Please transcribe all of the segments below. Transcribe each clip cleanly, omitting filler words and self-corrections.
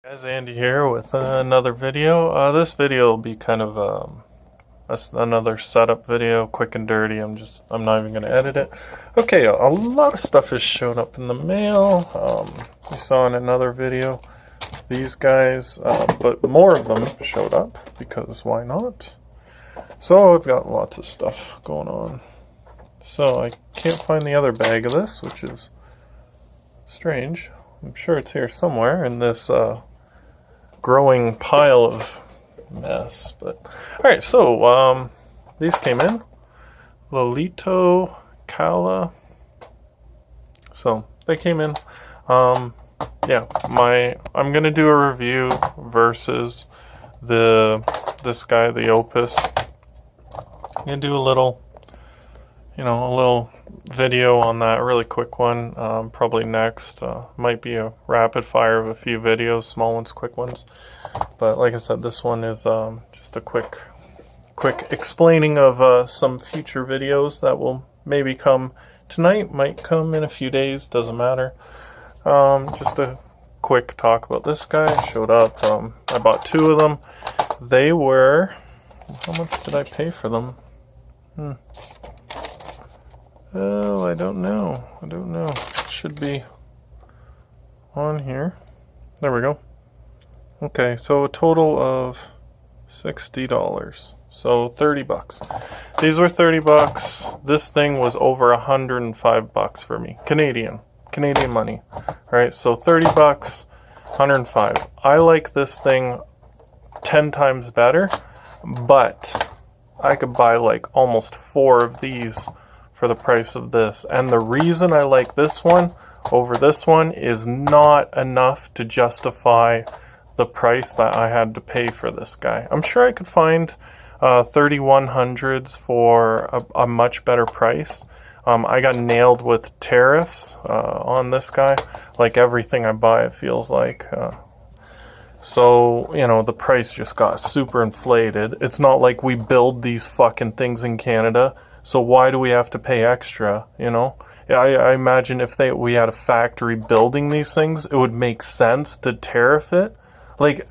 Guys, Andy here with another video. This video will be kind of another setup video, quick and dirty. I'm not even going to edit it. Okay, a lot of stuff has shown up in the mail. You saw in another video these guys, but more of them showed up because why not? So I've got lots of stuff going on. So I can't find the other bag of this, which is strange. I'm sure it's here somewhere in this growing pile of mess. But alright, so these came in. Lolito Cala. So they came in. Yeah, I'm gonna do a review versus this guy, the Opus. I'm gonna do a little video on that, really quick one. Probably next. Might be a rapid fire of a few videos, small ones, quick ones. But like I said, this one is just a quick explaining of some future videos that will maybe come tonight, might come in a few days, doesn't matter. Just a quick talk about this guy. Showed up. I bought two of them. They were, how much did I pay for them? Oh, I don't know. It should be on here. There we go. Okay, so a total of $60. So 30 bucks. These were 30 bucks. This thing was over 105 bucks for me. Canadian money. All right, so 30 bucks, 105. I like this thing 10 times better, but I could buy like almost 4 of these for the price of this. And the reason I like this one over this one is not enough to justify the price that I had to pay for this guy. I'm sure I could find 3100s for a much better price. I got nailed with tariffs on this guy, like everything I buy, it feels like. So, the price just got super inflated. It's not like we build these fucking things in Canada, so why do we have to pay extra, I imagine if we had a factory building these things, it would make sense to tariff it. Like,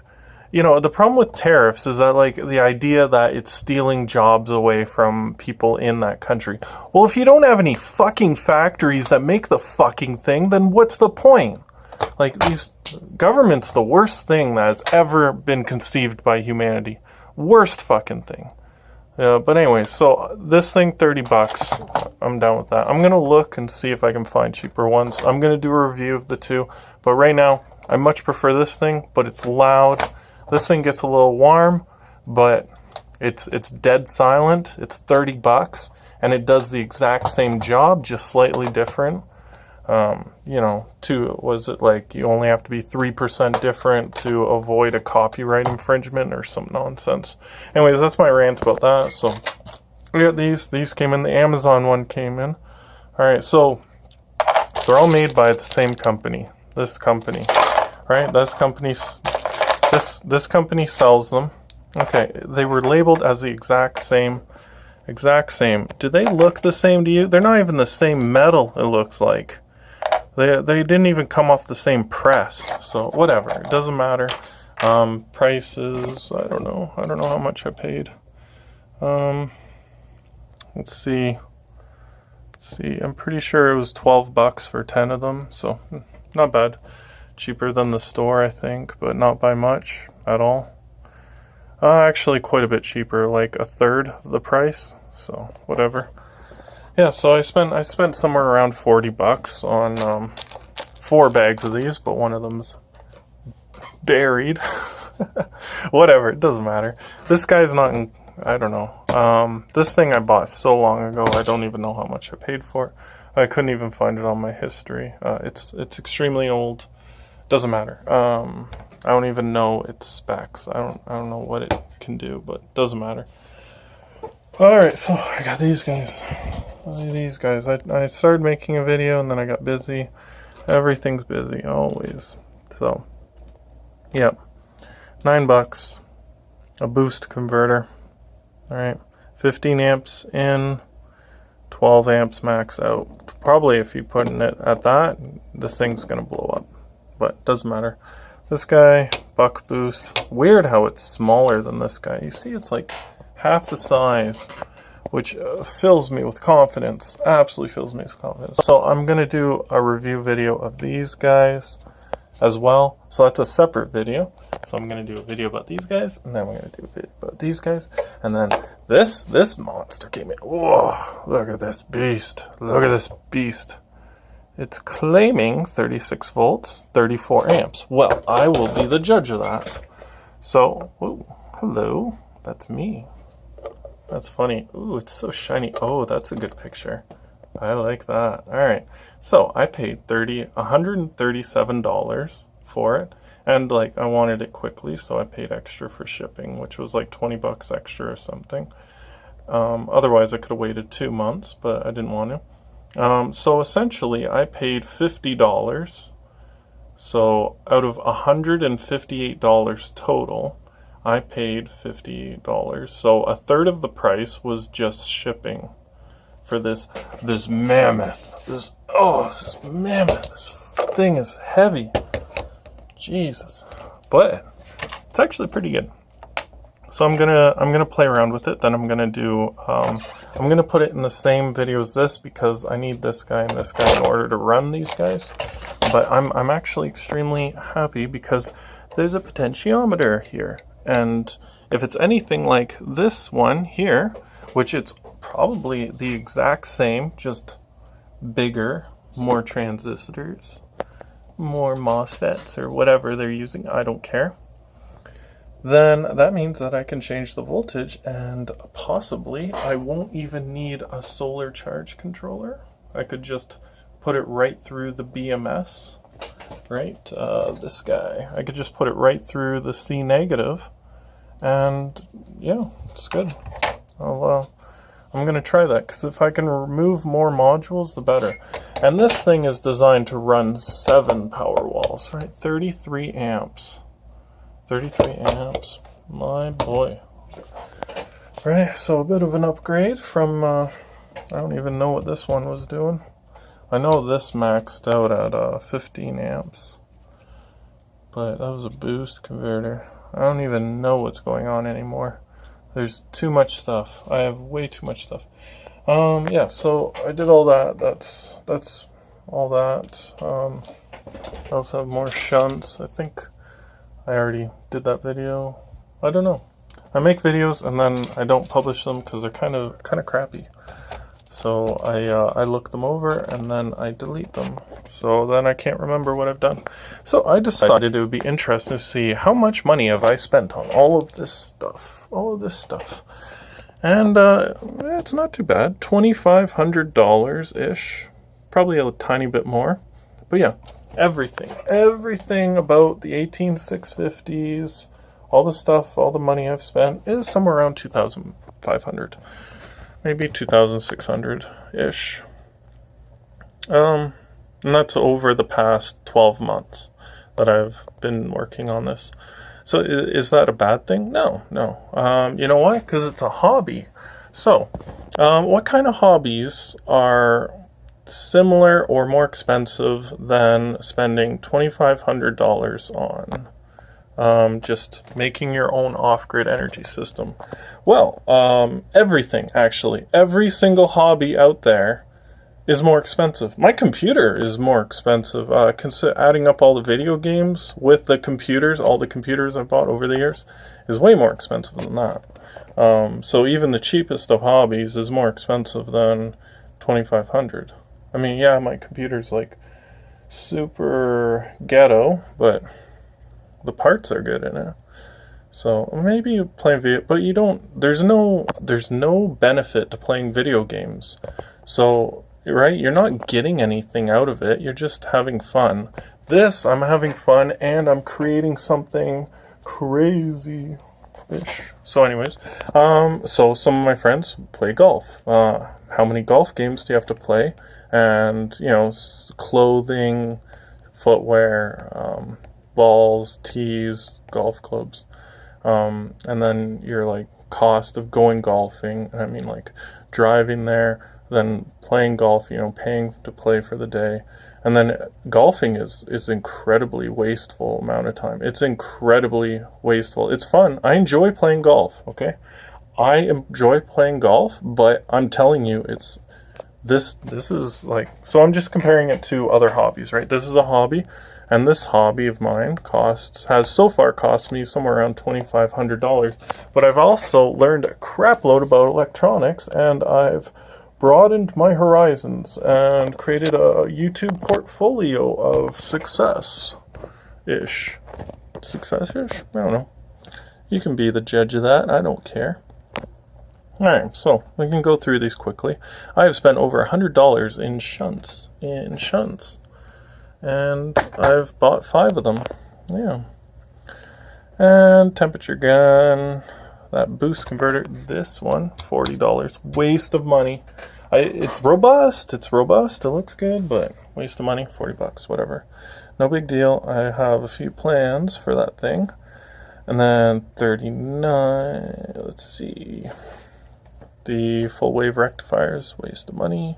the problem with tariffs is that, like, the idea that it's stealing jobs away from people in that country. Well, if you don't have any fucking factories that make the fucking thing, then what's the point? Like, these government's the worst thing that has ever been conceived by humanity. Worst fucking thing. But anyway, so this thing, 30 bucks. I'm down with that. I'm going to look and see if I can find cheaper ones. I'm going to do a review of the two. But right now, I much prefer this thing, but it's loud. This thing gets a little warm, but it's dead silent. It's 30 bucks, and it does the exact same job, just slightly different. Was it like you only have to be 3% different to avoid a copyright infringement or some nonsense? Anyways, that's my rant about that. So we got these. These came in. The Amazon one came in. All right, so they're all made by the same company. This company, right? This company sells them. Okay, they were labeled as the exact same. Do they look the same to you? They're not even the same metal, it looks like. They didn't even come off the same press. So whatever, it doesn't matter. Prices, I don't know how much I paid. Let's see, I'm pretty sure it was 12 bucks for 10 of them, so not bad. Cheaper than the store, I think, but not by much at all. Actually quite a bit cheaper, like a third of the price, so whatever. Yeah, so I spent somewhere around 40 bucks on 4 bags of these, but one of them's buried. Whatever, it doesn't matter. This guy's not in, I don't know. This thing I bought so long ago, I don't even know how much I paid for it. I couldn't even find it on my history. It's extremely old. Doesn't matter. I don't even know its specs. I don't know what it can do, but doesn't matter. Alright, so I got these guys. I started making a video and then I got busy. Everything's busy, always. So, yep. 9 bucks. A boost converter. Alright. 15 amps in, 12 amps max out. Probably if you put it at that, this thing's gonna blow up. But doesn't matter. This guy, buck boost. Weird how it's smaller than this guy. You see, it's like half the size, which fills me with confidence. Absolutely fills me with confidence. So I'm going to do a review video of these guys as well. So that's a separate video. So I'm going to do a video about these guys, and then we're going to do a video about these guys. And then this monster came in. Whoa, look at this beast. Look at this beast. It's claiming 36 volts, 34 amps. Well, I will be the judge of that. So, ooh, hello, that's me. That's funny. Ooh, it's so shiny. Oh, that's a good picture. I like that. All right. So I paid $137 for it. And like I wanted it quickly, so I paid extra for shipping, which was like 20 bucks extra or something. Otherwise, I could have waited 2 months, but I didn't want to. So essentially, I paid $50. So out of $158 total, I paid $50. So a third of the price was just shipping for this mammoth. This mammoth. This thing is heavy. Jesus. But it's actually pretty good. So I'm gonna play around with it. Then I'm gonna do I'm gonna put it in the same video as this because I need this guy and this guy in order to run these guys. But I'm actually extremely happy because there's a potentiometer here, and if it's anything like this one here, which it's probably the exact same, just bigger, more transistors, more MOSFETs or whatever they're using, I don't care. Then that means that I can change the voltage, and possibly I won't even need a solar charge controller. I could just put it right through the BMS, right? This guy. I could just put it right through the C negative, and yeah, it's good. I'm going to try that, because if I can remove more modules, the better. And this thing is designed to run 7 power walls, right? 33 amps. 33 amps, my boy. Right, so a bit of an upgrade from, I don't even know what this one was doing. I know this maxed out at 15 amps, but that was a boost converter. I don't even know what's going on anymore. There's too much stuff. I have way too much stuff. Yeah, so I did all that. That's all that. I also have more shunts. I think I already did that video. I don't know. I make videos and then I don't publish them because they're kind of crappy. So I look them over and then I delete them. So then I can't remember what I've done. So I decided it would be interesting to see how much money have I spent on all of this stuff. All of this stuff. And it's not too bad. $2,500-ish. Probably a tiny bit more. But yeah. Everything about the 18650s, all the stuff, all the money I've spent is somewhere around 2,500, maybe 2,600-ish. And that's over the past 12 months that I've been working on this. So is that a bad thing? No. You know why? Because it's a hobby. So, what kind of hobbies are similar or more expensive than spending $2,500 on just making your own off-grid energy system? Well, everything, actually. Every single hobby out there is more expensive. My computer is more expensive. Adding up all the video games with the computers, all the computers I've bought over the years, is way more expensive than that. So even the cheapest of hobbies is more expensive than $2,500. I mean, yeah, my computer's like super ghetto, but the parts are good in it. So maybe playing video, but you don't. There's no benefit to playing video games. So right, you're not getting anything out of it. You're just having fun. This, I'm having fun, and I'm creating something crazy-ish. So anyways, so some of my friends play golf. How many golf games do you have to play? And, you know, clothing, footwear, balls, tees, golf clubs. And then your, like, cost of going golfing. I mean, like, driving there, then playing golf, you know, paying to play for the day. And then golfing is incredibly wasteful amount of time. It's incredibly wasteful. It's fun. I enjoy playing golf, okay? I enjoy playing golf, but I'm telling you, it's this is like, so I'm just comparing it to other hobbies, right? This is a hobby, and this hobby of mine has so far cost me somewhere around $2,500. But I've also learned a crap load about electronics, and I've broadened my horizons and created a YouTube portfolio of success-ish. Success-ish? I don't know. You can be the judge of that. I don't care. Alright, so we can go through these quickly. I have spent over $100 in shunts. And I've bought 5 of them. Yeah. And temperature gun. That boost converter, this one, $40. Waste of money. It's robust. It looks good, but waste of money, $40, whatever. No big deal. I have a few plans for that thing. And then 39, let's see. The full wave rectifiers, waste of money.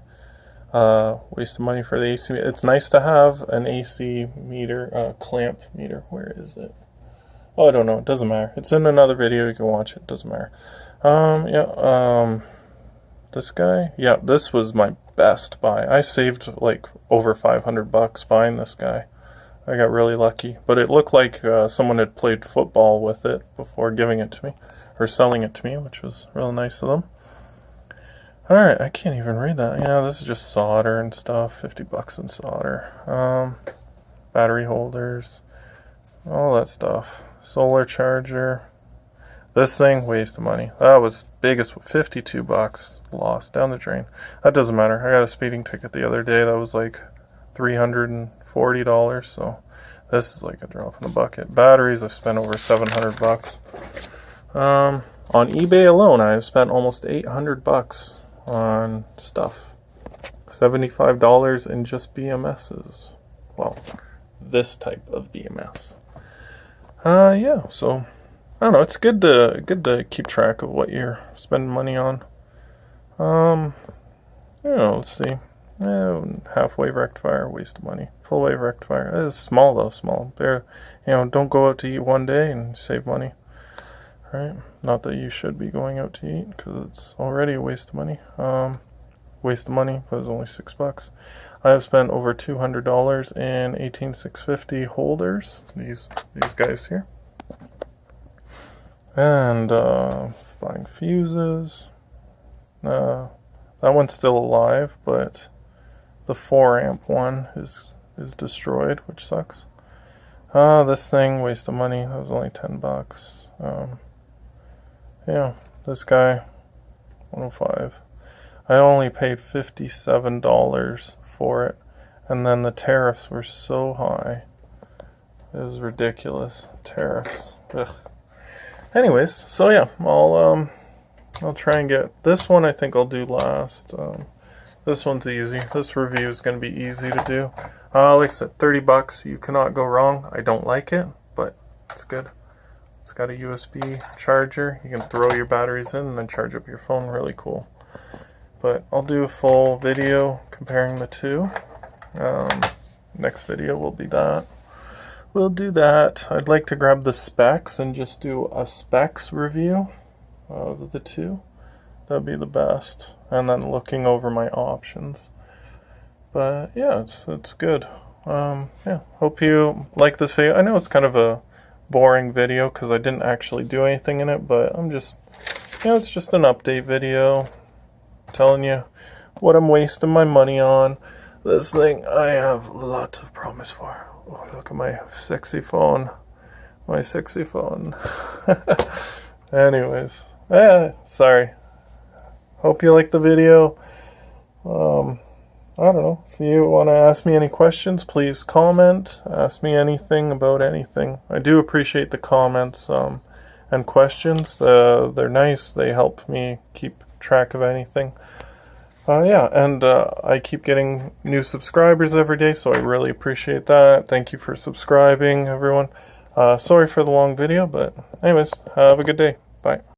Waste of money for the AC. It's nice to have an AC meter, clamp meter. Where is it? Oh, I don't know. It doesn't matter. It's in another video. You can watch it. Doesn't matter. This guy. Yeah, this was my best buy. I saved like over $500 buying this guy. I got really lucky. But it looked like someone had played football with it before giving it to me, or selling it to me, which was real nice of them. Alright, I can't even read that. Yeah, this is just solder and stuff. $50 in solder. Battery holders. All that stuff. Solar charger. This thing, waste of money. That was biggest, $52 lost down the drain. That doesn't matter. I got a speeding ticket the other day that was like $340, so this is like a drop in the bucket. Batteries, I've spent over $700. On eBay alone, I've spent almost $800 on stuff. $75 in just BMSs. Well, this type of BMS. Yeah, so I don't know, it's good to keep track of what you're spending money on. Let's see. Half wave rectifier, waste of money. Full wave rectifier. It's small though, small. There, don't go out to eat one day and save money. Right? Not that you should be going out to eat, because it's already a waste of money. Waste of money, but it's only $6. I have spent over $200 in 18650 holders. These guys here. And buying fuses. That one's still alive, but the 4-amp one is destroyed, which sucks. This thing, waste of money. That was only $10. Yeah, this guy, 105. I only paid $57 for it, and then the tariffs were so high. It was ridiculous. Tariffs. Ugh. Anyways, so yeah, I'll try and get this one. I think I'll do last. This one's easy. This review is going to be easy to do. Like I said, $30. You cannot go wrong. I don't like it, but it's good. It's got a USB charger. You can throw your batteries in and then charge up your phone. Really cool. But I'll do a full video comparing the two. Next video will be that. We'll do that. I'd like to grab the specs and just do a specs review of the two. That'd be the best. And then looking over my options. But yeah, it's good. Yeah, hope you like this video. I know it's kind of a boring video because I didn't actually do anything in it, but I'm just, it's just an update video telling you what I'm wasting my money on. This thing I have lots of promise for. Oh, look at my sexy phone. My sexy phone. Anyways, sorry. Hope you liked the video. I don't know. If you want to ask me any questions, please comment. Ask me anything about anything. I do appreciate the comments and questions. They're nice. They help me keep track of anything. Yeah, and I keep getting new subscribers every day, so I really appreciate that. Thank you for subscribing, everyone. Sorry for the long video, but anyways, have a good day. Bye.